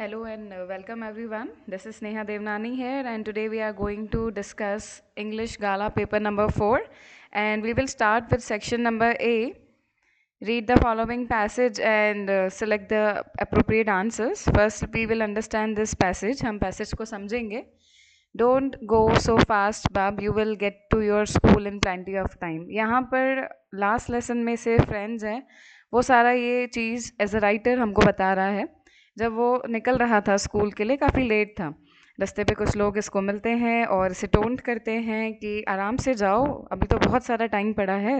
Hello and welcome everyone. This is Neha Devnani here, and today we are going to discuss English Gala paper number 4. And we will start with section number A. Read the following passage and select the appropriate answers. First, we will understand this passage. हम passage को समझेंगे. Don't go so fast, Bab. You will get to your school in plenty of time. यहाँ पर last lesson में से friends है, वो सारा ये चीज़ as a writer हमको बता रहा है. जब वो निकल रहा था स्कूल के लिए काफ़ी लेट था. रास्ते पे कुछ लोग इसको मिलते हैं और इसे टोंट करते हैं कि आराम से जाओ, अभी तो बहुत सारा टाइम पड़ा है.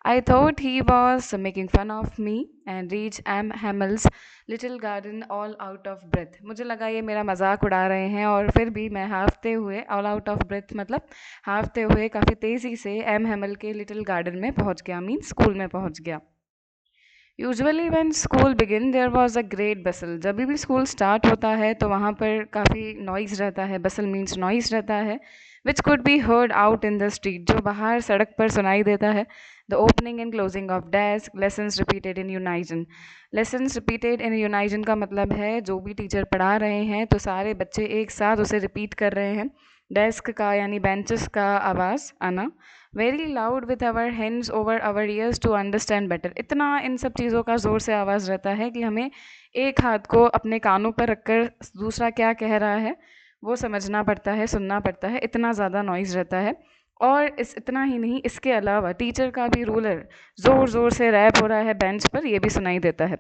I thought he was making fun of me and reached M. Hamill's little garden all out of breath. मुझे लगा ये मेरा मजाक उड़ा रहे हैं और फिर भी मैं हाफते हुए all out of breath मतलब हाफते हुए काफ़ी तेज़ी से एम हैमल के लिटिल गार्डन में पहुंच गया, मीन स्कूल में पहुंच गया. Usually when school begin there was a great bustle. जब भी स्कूल स्टार्ट होता है तो वहाँ पर काफ़ी नॉइज़ रहता है. बसल मीन्स नॉइज़ रहता है which could be heard out in the street, जो बाहर सड़क पर सुनाई देता है. The opening and closing of desk, lessons repeated in unison. Lessons repeated in unison का मतलब है जो भी टीचर पढ़ा रहे हैं तो सारे बच्चे एक साथ उसे रिपीट कर रहे हैं. डेस्क का यानी बेंचेस का आवाज़ आना. Very loud with our hands over our ears to understand better. इतना इन सब चीज़ों का ज़ोर से आवाज़ रहता है कि हमें एक हाथ को अपने कानों पर रखकर दूसरा क्या कह रहा है वो समझना पड़ता है, सुनना पड़ता है. इतना ज़्यादा नॉइज़ रहता है. और इतना ही नहीं, इसके अलावा टीचर का भी रूलर ज़ोर ज़ोर से रैप हो रहा है बेंच पर, ये भी सुनाई देता है.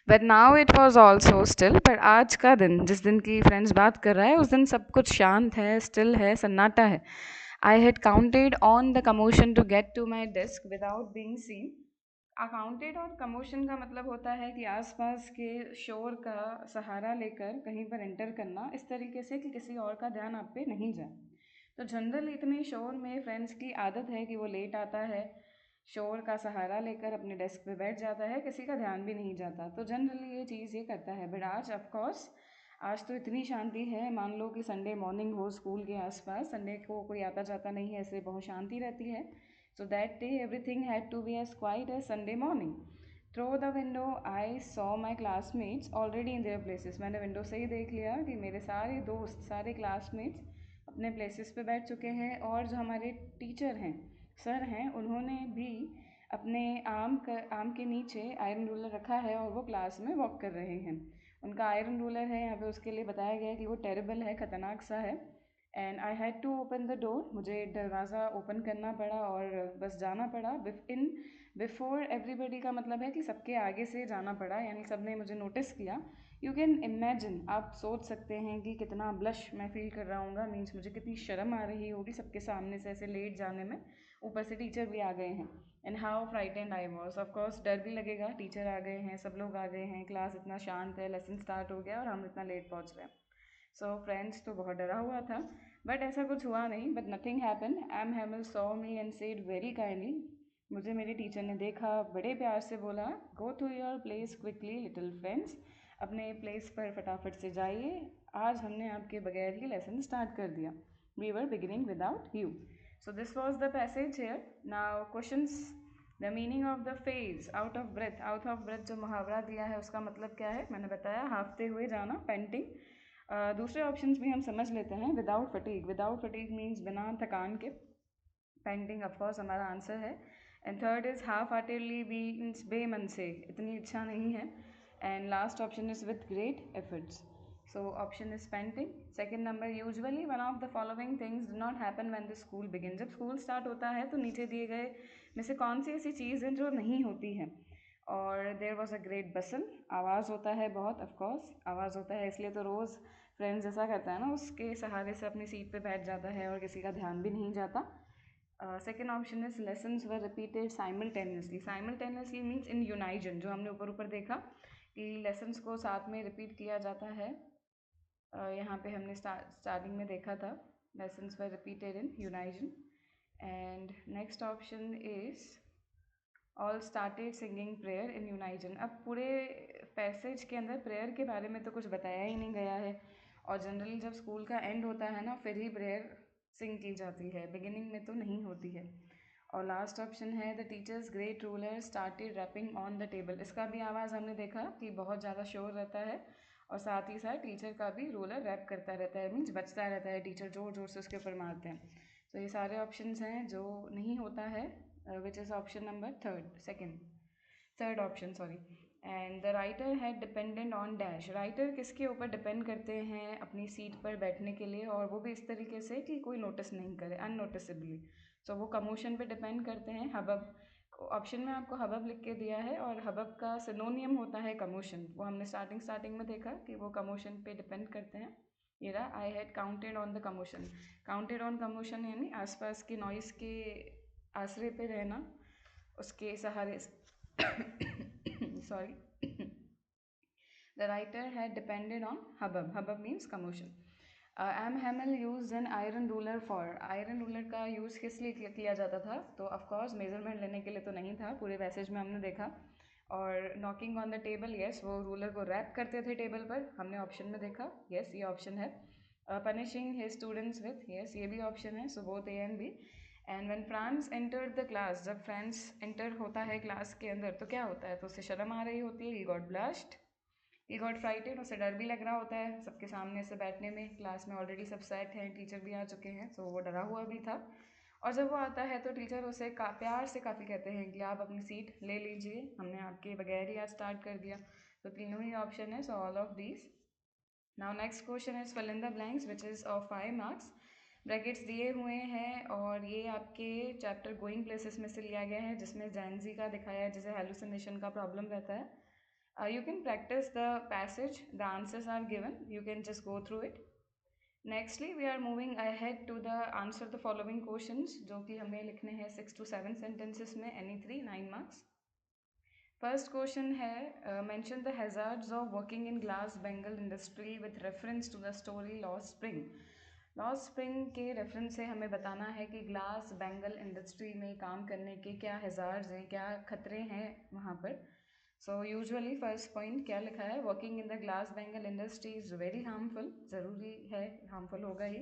But now it was also still. पर आज का दिन, जिस दिन की फ्रेंड्स बात कर रहा है, उस दिन सब कुछ शांत है, स्टिल है, सन्नाटा है. I had counted on the commotion to get to my desk without being seen. Accounted और कमोशन का मतलब होता है कि आसपास के शोर का सहारा लेकर कहीं पर एंटर करना इस तरीके से कि किसी और का ध्यान आप पे नहीं जाए. तो जनरल इतने शोर में फ्रेंड्स की आदत है कि वो लेट आता है, शोर का सहारा लेकर अपने डेस्क पे बैठ जाता है, किसी का ध्यान भी नहीं जाता. तो जनरली ये चीज़ ये करता है. बट आज ऑफकोर्स आज तो इतनी शांति है, मान लो कि संडे मॉर्निंग हो, स्कूल के आसपास संडे को कोई आता जाता नहीं है, ऐसे बहुत शांति रहती है. So that day everything had to be as quiet as Sunday morning. Through the window I saw my classmates already in their places. मैंने विंडो से ही देख लिया कि मेरे सारे दोस्त, सारे क्लासमेट्स अपने प्लेसेस पे बैठ चुके हैं. और जो हमारे टीचर हैं, सर हैं, उन्होंने भी अपने आम के नीचे आयरन रूलर रखा है और वो क्लास में वॉक कर रहे हैं. उनका आयरन रूलर है यहाँ पे, उसके लिए बताया गया है कि वो टेरेबल है, ख़तरनाक सा है. And I had to open the door. मुझे दरवाज़ा ओपन करना पड़ा और बस जाना पड़ा. इन बिफोर एवरीबडी का मतलब है कि सबके आगे से जाना पड़ा, यानी सब ने मुझे नोटिस किया. यू कैन इमेजिन, आप सोच सकते हैं कि कितना ब्लश मैं फील कर रहा हूँ. मीन्स मुझे कितनी शर्म आ रही होगी सबके सामने से ऐसे लेट जाने में. ऊपर से टीचर भी आ गए हैं. And how frightened I was. Of course डर भी लगेगा, टीचर आ गए हैं, सब लोग आ गए हैं, क्लास इतना शांत है, लेसन स्टार्ट हो गया और हम इतना लेट पहुँच रहे हैं. सो फ्रेंड्स तो बहुत डरा हुआ था. बट ऐसा कुछ हुआ नहीं. But nothing happen. M Hamel saw me and said very kindly. मुझे मेरे टीचर ने देखा, बड़े प्यार से बोला, go to your place quickly little friends. अपने प्लेस पर फटाफट से जाइए, आज हमने आपके बगैर ही लेसन स्टार्ट कर दिया. We were beginning without you. So this was the passage here. Now questions. The meaning of the phrase out of breath. Out of breath जो मुहावरा दिया है उसका मतलब क्या है, मैंने बताया, हाफते हुए जाना, पेंटिंग. दूसरे ऑप्शंस भी हम समझ लेते हैं. Without fatigue. Without fatigue means बिना थकान के. पेंटिंग ऑफकोर्स हमारा आंसर है. And third is half heartedly means बेमन से, इतनी इच्छा नहीं है. And last option is with great efforts. So option is painting. Second number, usually one of the following things do not happen when the school begin. जब school start होता है तो नीचे दिए गए में से कौन सी ऐसी चीज़ है जो नहीं होती है. और देयर वॉज अ ग्रेट बसल. आवाज़ होता है बहुत, ऑफकोर्स आवाज़ होता है, इसलिए तो रोज़ फ्रेंड्स ऐसा करता है ना, उसके सहारे से अपनी सीट पे बैठ जाता है और किसी का ध्यान भी नहीं जाता. Second option is lessons were repeated simultaneously. Simultaneously means in unison, जो हमने ऊपर ऊपर देखा कि लेसन्स को साथ में रिपीट किया जाता है. यहाँ पे हमने स्टार्टिंग में देखा था, lessons were repeated in unison. And next option is all started singing prayer in unison. अब पूरे पैसेज के अंदर प्रेयर के बारे में तो कुछ बताया ही नहीं गया है. और जनरली जब स्कूल का एंड होता है ना, फिर ही प्रेयर सिंग की जाती है, बिगिनिंग में तो नहीं होती है. और लास्ट ऑप्शन है the teacher's great ruler started rapping on the table. इसका भी आवाज़ हमने देखा कि बहुत ज़्यादा शोर रहता है और साथ ही साथ टीचर का भी रूलर रैप करता रहता है, मीन्स बचता रहता है, टीचर ज़ोर ज़ोर से उसके ऊपर मारते हैं. तो ये सारे ऑप्शंस हैं जो नहीं होता है, which is option number third option sorry. And the writer had dependent on dash. Writer किसके ऊपर डिपेंड करते हैं अपनी सीट पर बैठने के लिए, और वो भी इस तरीके से कि कोई नोटिस नहीं करे, अननोटिसेबली. सो वो कमोशन पे डिपेंड करते हैं. हबब, ऑप्शन में आपको हबब लिख के दिया है, और हबब का सिनोनियम होता है कमोशन. वो हमने स्टार्टिंग में देखा कि वो कमोशन पे डिपेंड करते हैं. ये रहा, आई had counted on the commotion. Counted on commotion यानी आसपास की नॉइस के आसरे पे रहना, उसके सहारे sorry. The writer had depended on hubbub. Hubbub means commotion. M. Hamel used an iron ruler for. Iron ruler का यूज़ किस लिए किया जाता था? तो ऑफ कोर्स मेजरमेंट लेने के लिए तो नहीं था, पूरे पैसेज में हमने देखा. और knocking on the table, yes, वो रूलर को रैप करते थे टेबल पर, हमने ऑप्शन में देखा. यस, ये ऑप्शन है. Punishing his students with, yes, ये भी ऑप्शन है. So both a and b. And when Franz entered the class, जब फ्रांस एंटर होता है क्लास के अंदर तो क्या होता है? तो उसे शर्म आ रही होती है. He got blushed, he got frightened, उसे डर भी लग रहा होता है सबके सामने से बैठने में. क्लास में ऑलरेडी सब सेट हैं, टीचर भी आ चुके हैं, तो वो डरा हुआ भी था. और जब वो आता है तो टीचर उसे प्यार से काफ़ी कहते हैं कि आप अपनी सीट ले लीजिए, हमने आपके बगैर ही आज स्टार्ट कर दिया. तो तीनों ही ऑप्शन है, so all of these. Now next question is fill in the blanks which is of 5 marks. Brackets दिए हुए हैं, और ये आपके चैप्टर गोइंग प्लेसेस में से लिया गया है, जिसमें जैनजी का दिखाया है, जिसे हेलुसिनेशन का प्रॉब्लम रहता है. You can practice the passage, the answers are given, you can just go through it. Nextly, we are moving ahead to the answer the following questions, जो कि हमें लिखने हैं 6 to 7 sentences में, any 3, 9 marks. First question है, mention the hazards of working in glass Bengal industry with reference to the story Lost Spring. Lost spring के reference से हमें बताना है कि ग्लास बेंगल इंडस्ट्री में काम करने के क्या हैज़ार्ड्स हैं, क्या खतरे हैं वहाँ पर. सो यूजुअली फर्स्ट पॉइंट क्या लिखा है? Working in the glass bangle industry is very harmful. ज़रूरी है, हार्मफुल होगा ही.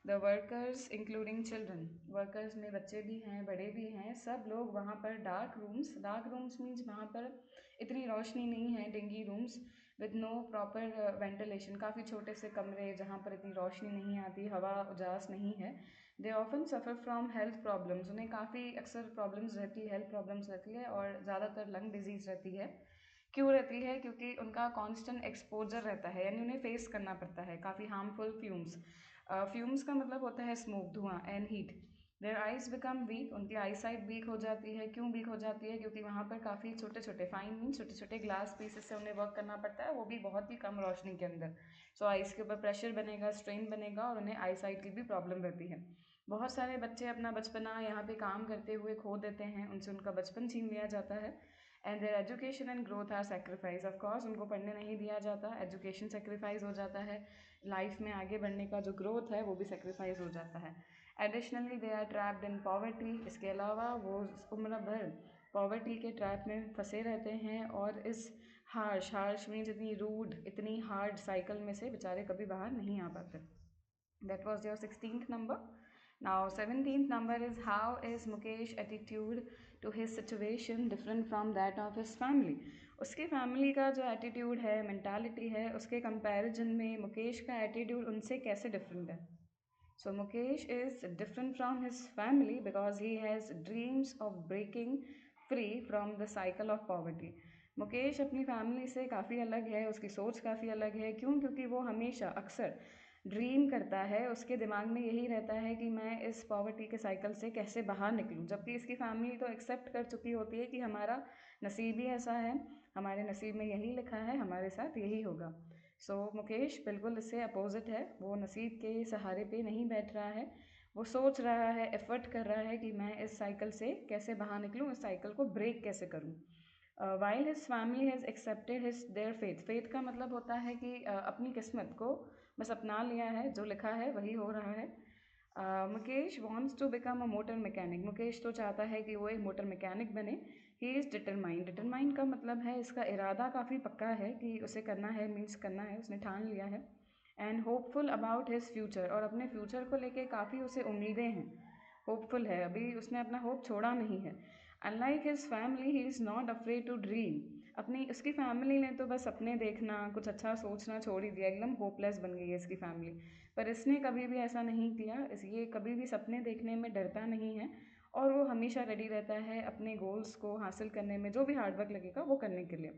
The workers including children, workers में बच्चे भी हैं, बड़े भी हैं, सब लोग वहाँ पर. डार्क रूम्स मीन्स वहाँ पर इतनी रोशनी नहीं है, dingy rooms with no proper ventilation, काफ़ी छोटे से कमरे जहाँ पर इतनी रोशनी नहीं आती, हवा उजास नहीं है. They often suffer from health problems, उन्हें काफ़ी अक्सर प्रॉब्लम्स रहती है, हेल्थ प्रॉब्लम्स रहती है, और ज़्यादातर लंग डिजीज़ रहती है. क्यों रहती है? क्योंकि उनका कांस्टेंट एक्सपोजर रहता है, यानी उन्हें फेस करना पड़ता है काफ़ी हार्मफुल फ्यूम्स. फ्यूम्स का मतलब होता है स्मोक, धुआं, and heat. Their eyes become weak, उनकी आई साइट वीक हो जाती है. क्यों वीक हो जाती है? क्योंकि वहाँ पर काफ़ी छोटे छोटे, फाइन मीन छोटे छोटे ग्लास पीसेस से उन्हें वर्क करना पड़ता है, वो भी बहुत ही कम रोशनी के अंदर. सो आइज़ के ऊपर प्रेशर बनेगा, स्ट्रेन बनेगा, और उन्हें आई साइट की भी प्रॉब्लम रहती है. बहुत सारे बच्चे अपना बचपना यहाँ पे काम करते हुए खो देते हैं, उनसे उनका बचपन छीन लिया जाता है. And their education and growth are sacrifice. Of course उनको पढ़ने नहीं दिया जाता, एजुकेशन सेक्रीफाइस हो जाता है, लाइफ में आगे बढ़ने का जो ग्रोथ है वो भी सेक्रीफाइस हो जाता है. Additionally they are trapped in poverty, इसके अलावा वो उम्र भर पॉवर्टी के ट्रैप में फंसे रहते हैं, और इस हार्श मीन्स इतनी रूड, इतनी हार्ड साइकिल में से बेचारे कभी बाहर नहीं आ पाते. That was your 16th number. Now 17th number is, how is Mukesh attitude to his situation different from that of his family. उसके फैमिली का जो एटीट्यूड है, मेंटालिटी है, उसके कंपैरिजन में मुकेश का एटीट्यूड उनसे कैसे डिफरेंट है. So Mukesh is different from his family because he has dreams of breaking free from the cycle of poverty. Mukesh अपनी फैमिली से काफ़ी अलग है, उसकी सोच काफ़ी अलग है. क्यों? क्योंकि वो हमेशा अक्सर ड्रीम करता है, उसके दिमाग में यही रहता है कि मैं इस पॉवर्टी के साइकिल से कैसे बाहर निकलूं. जबकि इसकी फैमिली तो एक्सेप्ट कर चुकी होती है कि हमारा नसीब ही ऐसा है, हमारे नसीब में यही लिखा है, हमारे साथ यही होगा. सो मुकेश बिल्कुल इससे अपोजिट है. वो नसीब के सहारे पे नहीं बैठ रहा है, वो सोच रहा है, एफर्ट कर रहा है कि मैं इस साइकिल से कैसे बाहर निकलूं, इस साइकिल को ब्रेक कैसे करूं. While his family has accepted his their faith. Faith का मतलब होता है कि अपनी किस्मत को बस अपना लिया है, जो लिखा है वही हो रहा है. Mukesh wants to become a motor mechanic. Mukesh तो चाहता है कि वो एक मोटर मैकेनिक बने. He is determined. डिटरमाइंड का मतलब है इसका इरादा काफ़ी पक्का है कि उसे करना है, मीन्स करना है, उसने ठान लिया है. And hopeful about his future, और अपने फ्यूचर को लेके काफ़ी उसे उम्मीदें हैं, होपफुल है, अभी उसने अपना होप छोड़ा नहीं है. Unlike his family he is not afraid to dream. अपनी उसकी फैमिली ने तो बस अपने देखना, कुछ अच्छा सोचना छोड़ ही दिया, एकदम होपलेस बन गई है इसकी फैमिली। पर इसने कभी भी ऐसा नहीं किया, ये कभी भी सपने देखने में डरता नहीं है और वो हमेशा रेडी रहता है अपने गोल्स को हासिल करने में, जो भी हार्डवर्क लगेगा वो करने के लिए।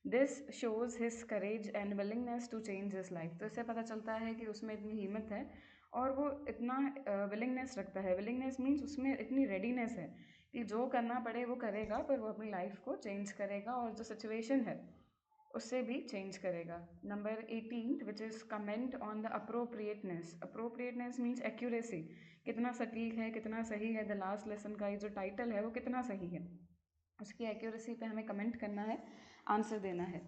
This shows his courage and willingness to change his life. तो इससे पता चलता है कि उसमें इतनी हिम्मत है और वो इतना विलिंगनेस रखता है। विलिंगनेस मीन्स उसमें इतनी रेडीनेस है कि जो करना पड़े वो करेगा, पर वो अपनी लाइफ को चेंज करेगा और जो सिचुएशन है उससे भी चेंज करेगा। Number 18 which is comment on the appropriateness. Appropriateness means accuracy, कितना सटीक है, कितना सही है। द लास्ट लेसन का ये जो टाइटल है वो कितना सही है, उसकी एक्यूरेसी पे हमें कमेंट करना है, आंसर देना है।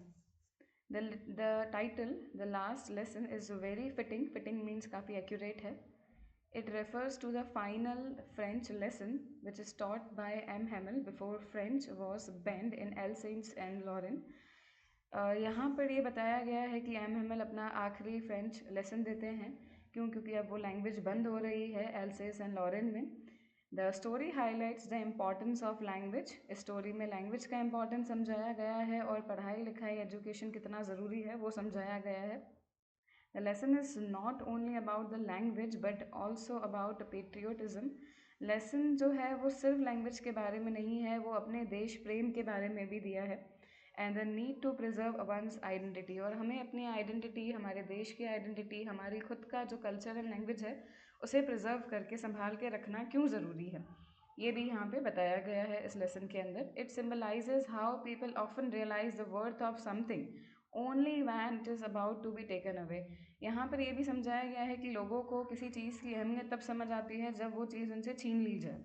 The title the last lesson is very fitting. Fitting means काफ़ी एक्यूरेट है। It refers to the final French lesson which is taught by M. Hamel before French was banned in Alsace and Lorraine. यहाँ पर ये बताया गया है कि M Hemal अपना आखिरी फ्रेंच लेसन देते हैं। क्यों? क्योंकि अब वो लैंग्वेज बंद हो रही है एल्सेस एंड लॉरेन में। The story highlights the importance of language. इस स्टोरी में लैंग्वेज का इम्पॉर्टेंस समझाया गया है और पढ़ाई लिखाई एजुकेशन कितना ज़रूरी है वो समझाया गया है। The lesson is not only about the language but also about patriotism. Lesson जो है वो सिर्फ लैंग्वेज के बारे में नहीं है, वो अपने देश प्रेम के बारे में भी दिया है। And the need to preserve one's identity, और हमें अपनी आइडेंटिटी, हमारे देश की आइडेंटिटी, हमारी खुद का जो कल्चर एंड लैंग्वेज है उसे प्रिजर्व करके संभाल के रखना क्यों ज़रूरी है, ये भी यहाँ पे बताया गया है इस लेसन के अंदर। It symbolises how people often realise the worth of something only when it is about to be taken away. यहाँ पर यह भी समझाया गया है कि लोगों को किसी चीज़ की अहमियत तब समझ आती है जब वो चीज़ उनसे छीन ली जाए।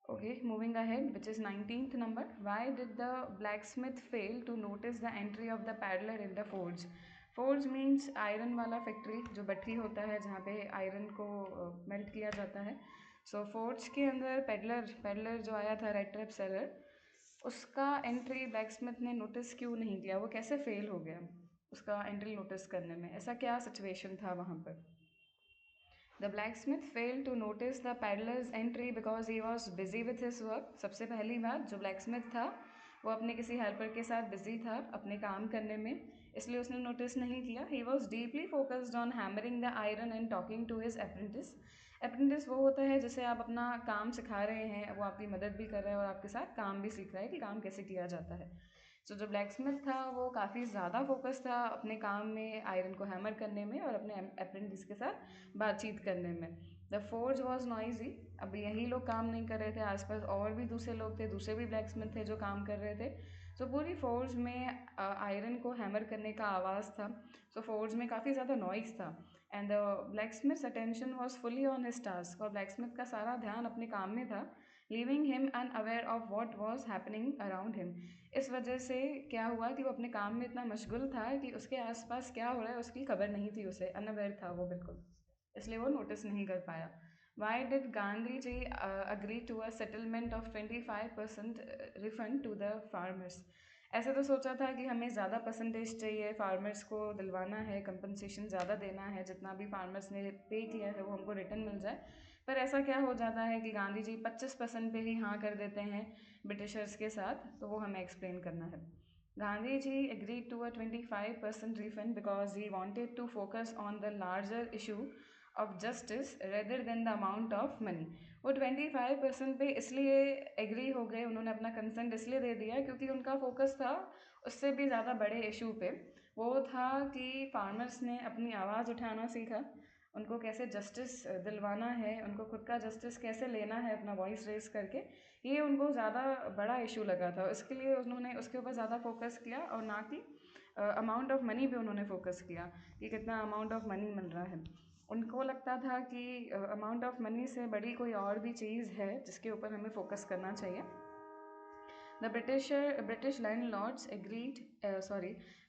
Okay, moving ahead, which is 19th number. Why did the blacksmith fail to notice the entry of the paddler in the forge? Forge means iron वाला फैक्ट्री, जो भट्टी होता है जहाँ पे आयरन को मेल्ट किया जाता है। सो फोर्ज के अंदर पेडलर जो आया था, रेड ट्रैप सेलर, उसका एंट्री ब्लैकस्मिथ ने नोटिस क्यों नहीं किया? वो कैसे फेल हो गया उसका एंट्री नोटिस करने में? ऐसा क्या सिचुएशन था वहाँ पर? The blacksmith failed to notice the peddler's entry because he was busy with his work. सबसे पहली बात, जो ब्लैकस्मिथ था वो अपने किसी हेल्पर के साथ बिजी था अपने काम करने में, इसलिए उसने नोटिस नहीं किया। He was deeply focused on hammering the iron and talking to his apprentice. Apprentice वो होता है जिसे आप अपना काम सिखा रहे हैं, वो आपकी मदद भी कर रहा है और आपके साथ काम भी सीख रहा है कि काम कैसे किया जाता है। सो जो ब्लैकस्मिथ था वो काफ़ी ज़्यादा फोकस था अपने काम में, आयरन को हैमर करने में और अपने अप्रेंटिस के साथ बातचीत करने में। The forge was noisy. अब यही लोग काम नहीं कर रहे थे, आसपास और भी दूसरे लोग थे, दूसरे भी ब्लैकस्मिथ थे जो काम कर रहे थे। सो पूरी फोर्ज में आयरन को हैमर करने का आवाज़ था। सो फोर्ज में काफ़ी ज़्यादा नॉइस था and the blacksmith's attention was fully on his task. और ब्लैकस्मिथ का सारा ध्यान अपने काम में था, leaving him unaware of what was happening around him. इस वजह से क्या हुआ कि वो अपने काम में इतना मशगूल था कि उसके आसपास क्या हो रहा है उसकी खबर नहीं थी उसे, अनअवेयर था वो बिल्कुल, इसलिए वो नोटिस नहीं कर पाया। Why did Gandhi ji agree to a settlement of 25% refund to the farmers? ऐसे तो सोचा था कि हमें ज़्यादा परसेंटेज चाहिए, फार्मर्स को दिलवाना है, कंपनसेशन ज़्यादा देना है, जितना भी फार्मर्स ने पे किया है वो हमको रिटर्न मिल जाए। पर ऐसा क्या हो जाता है कि गांधी जी 25% पे ही हाँ कर देते हैं ब्रिटिशर्स के साथ, तो वो हमें एक्सप्लेन करना है। Gandhi ji agreed to a 25% refund because he wanted to focus on the larger issue of justice rather than the amount of money. वो 25% पे इसलिए एग्री हो गए, उन्होंने अपना कंसेंट इसलिए दे दिया क्योंकि उनका फोकस था उससे भी ज़्यादा बड़े इशू पे। वो था कि फार्मर्स ने अपनी आवाज़ उठाना सीखा, उनको कैसे जस्टिस दिलवाना है, उनको खुद का जस्टिस कैसे लेना है अपना वॉइस रेस करके, ये उनको ज़्यादा बड़ा इशू लगा था। इसके लिए उन्होंने उसके ऊपर ज़्यादा फोकस किया और ना कि अमाउंट ऑफ मनी पे उन्होंने फोकस किया कि कितना अमाउंट ऑफ मनी मिल रहा है। उनको लगता था कि अमाउंट ऑफ मनी से बड़ी कोई और भी चीज़ है जिसके ऊपर हमें फोकस करना चाहिए। The British landlords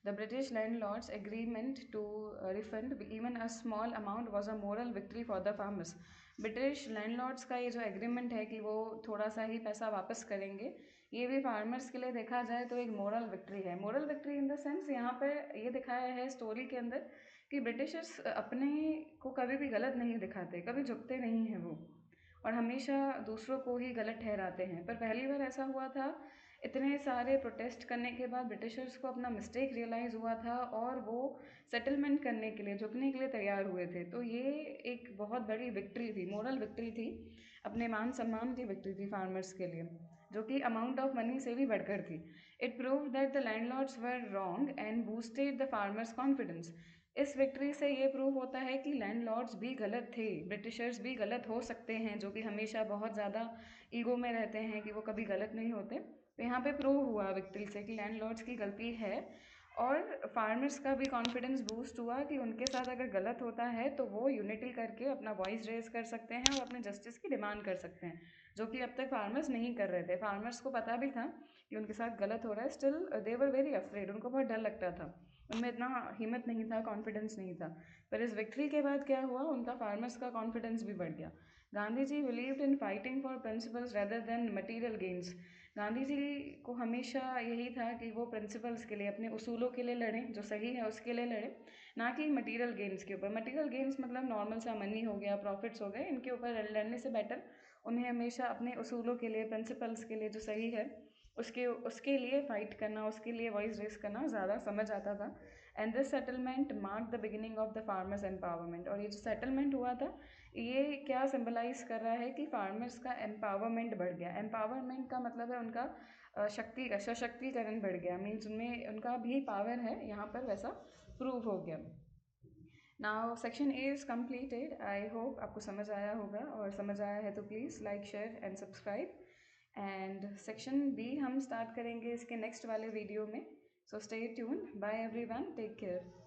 the British landlords' agreement to refund even a small amount was a moral victory for the farmers. British landlords का ये जो एग्रीमेंट है कि वो थोड़ा सा ही पैसा वापस करेंगे, ये भी फार्मर्स के लिए देखा जाए तो एक मोरल विक्ट्री है। Moral victory in the sense यहाँ पर ये दिखाया है स्टोरी के अंदर कि ब्रिटिशर्स अपने को कभी भी गलत नहीं दिखाते, कभी झुकते नहीं हैं वो, और हमेशा दूसरों को ही गलत ठहराते हैं। पर पहली बार ऐसा हुआ था इतने सारे प्रोटेस्ट करने के बाद ब्रिटिशर्स को अपना मिस्टेक रियलाइज़ हुआ था और वो सेटलमेंट करने के लिए, झुकने के लिए तैयार हुए थे। तो ये एक बहुत बड़ी विक्ट्री थी, मोरल विक्ट्री थी, अपने मान सम्मान की विक्ट्री थी फार्मर्स के लिए, जो कि अमाउंट ऑफ मनी से भी बढ़कर थी। It prove that the landlords were wrong and boosted the farmers confidence. इस विक्ट्री से ये प्रूव होता है कि लैंडलॉर्ड्स भी गलत थे, ब्रिटिशर्स भी गलत हो सकते हैं, जो कि हमेशा बहुत ज़्यादा ईगो में रहते हैं कि वो कभी गलत नहीं होते। तो यहाँ पे प्रूव हुआ विक्ट्री से कि लैंडलॉर्ड्स की गलती है, और फार्मर्स का भी कॉन्फिडेंस बूस्ट हुआ कि उनके साथ अगर गलत होता है तो वो यूनिटी करके अपना वॉइस रेज कर सकते हैं और अपने जस्टिस की डिमांड कर सकते हैं, जो कि अब तक फार्मर्स नहीं कर रहे थे। फार्मर्स को पता भी था कि उनके साथ गलत हो रहा है, still they were very afraid, उनको बहुत डर लगता था, उनमें इतना हिम्मत नहीं था, कॉन्फिडेंस नहीं था। पर इस विक्ट्री के बाद क्या हुआ, उनका फार्मर्स का कॉन्फिडेंस भी बढ़ गया। Gandhi ji believed in fighting for principles rather than material gains. Gandhi ji को हमेशा यही था कि वो प्रिंसिपल्स के लिए, अपने उसूलों के लिए लड़ें, जो सही है उसके लिए लड़ें, ना कि मटीरियल गेन्स के ऊपर। मटीरियल गेन्स मतलब नॉर्मल सा मनी हो गया, प्रॉफिट्स हो गए, इनके ऊपर लड़ने से बेटर उन्हें हमेशा अपने उसूलों के लिए, प्रिंसिपल्स के लिए, जो सही है उसके उसके लिए फ़ाइट करना, उसके लिए वॉइस रेस करना ज़्यादा समझ आता था। And this settlement mark the beginning of the farmers empowerment. और ये जो सेटलमेंट हुआ था, ये क्या सिंबलाइज कर रहा है कि फार्मर्स का एम्पावरमेंट बढ़ गया। एम्पावरमेंट का मतलब है उनका शक्ति का सशक्तिकरण बढ़ गया, मीन्स उनमें उनका भी पावर है, यहाँ पर वैसा प्रूव हो गया। Now section A is completed. I hope आपको समझ आया होगा, और समझ आया है तो please like, share and subscribe. And section B हम स्टार्ट करेंगे इसके नेक्स्ट वाले वीडियो में। So stay tuned. Bye everyone, take care.